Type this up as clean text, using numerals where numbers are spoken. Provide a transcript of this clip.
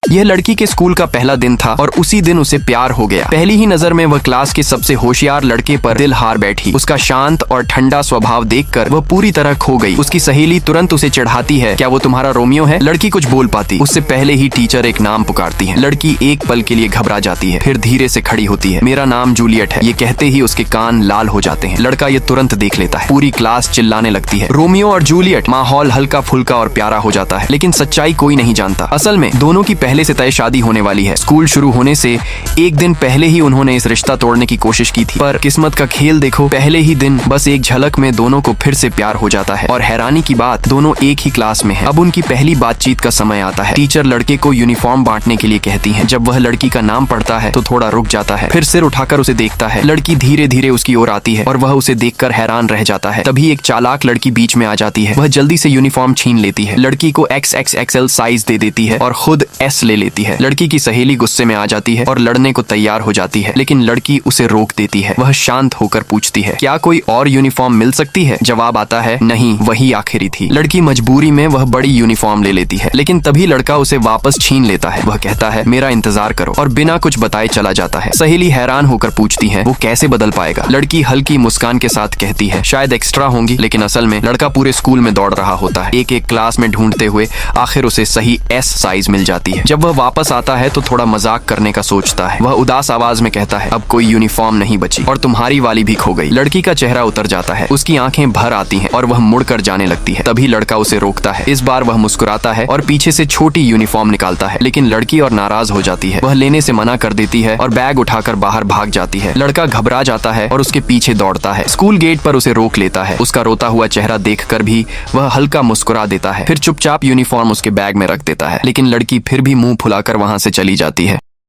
यह लड़की के स्कूल का पहला दिन था और उसी दिन उसे प्यार हो गया। पहली ही नजर में वह क्लास के सबसे होशियार लड़के पर दिल हार बैठी। उसका शांत और ठंडा स्वभाव देखकर वह पूरी तरह खो गई। उसकी सहेली तुरंत उसे चिढ़ाती है, क्या वो तुम्हारा रोमियो है? लड़की कुछ बोल पाती उससे पहले ही टीचर एक नाम पुकारती है। लड़की एक पल के लिए घबरा जाती है, फिर धीरे से खड़ी होती है। मेरा नाम जूलियट है। ये कहते ही उसके कान लाल हो जाते हैं। लड़का ये तुरंत देख लेता है। पूरी क्लास चिल्लाने लगती है, रोमियो और जूलियट। माहौल हल्का फुल्का और प्यारा हो जाता है, लेकिन सच्चाई कोई नहीं जानता। असल में दोनों की पहले से तय शादी होने वाली है। स्कूल शुरू होने से एक दिन पहले ही उन्होंने इस रिश्ता तोड़ने की कोशिश की थी, पर किस्मत का खेल देखो, पहले ही दिन बस एक झलक में दोनों को फिर से प्यार हो जाता है। और हैरानी की बात, दोनों एक ही क्लास में हैं। अब उनकी पहली बातचीत का समय आता है। टीचर लड़के को यूनिफॉर्म बांटने के लिए कहती है। जब वह लड़की का नाम पढ़ता है तो थोड़ा रुक जाता है, फिर सिर उठाकर उसे देखता है। लड़की धीरे धीरे उसकी ओर आती है और वह उसे देखकर हैरान रह जाता है। तभी एक चालाक लड़की बीच में आ जाती है। वह जल्दी से यूनिफॉर्म छीन लेती है, लड़की को XXXL साइज दे देती है और खुद S ले लेती है। लड़की की सहेली गुस्से में आ जाती है और लड़ने को तैयार हो जाती है, लेकिन लड़की उसे रोक देती है। वह शांत होकर पूछती है, क्या कोई और यूनिफॉर्म मिल सकती है? जवाब आता है, नहीं, वही आखिरी थी। लड़की मजबूरी में वह बड़ी यूनिफॉर्म ले लेती है, लेकिन तभी लड़का उसे वापस छीन लेता है। वह कहता है, मेरा इंतजार करो, और बिना कुछ बताए चला जाता है। सहेली हैरान होकर पूछती है, वो कैसे बदल पाएगा? लड़की हल्की मुस्कान के साथ कहती है, शायद एक्स्ट्रा होंगी। लेकिन असल में लड़का पूरे स्कूल में दौड़ रहा होता है, एक एक क्लास में ढूंढते हुए आखिर उसे सही S साइज मिल जाती है। जब वह वापस आता है तो थोड़ा मजाक करने का सोचता है। वह उदास आवाज में कहता है, अब कोई यूनिफॉर्म नहीं बची और तुम्हारी वाली भी खो गई। लड़की का चेहरा उतर जाता है, उसकी आंखें भर आती हैं और वह मुड़कर जाने लगती है। तभी लड़का उसे रोकता है। इस बार वह मुस्कुराता है और पीछे से छोटी यूनिफॉर्म निकालता है, लेकिन लड़की और नाराज हो जाती है। वह लेने से मना कर देती है और बैग उठाकर बाहर भाग जाती है। लड़का घबरा जाता है और उसके पीछे दौड़ता है। स्कूल गेट पर उसे रोक लेता है। उसका रोता हुआ चेहरा देखकर भी वह हल्का मुस्कुरा देता है, फिर चुपचाप यूनिफॉर्म उसके बैग में रख देता है। लेकिन लड़की फिर भी मुंह फुलाकर वहां से चली जाती है।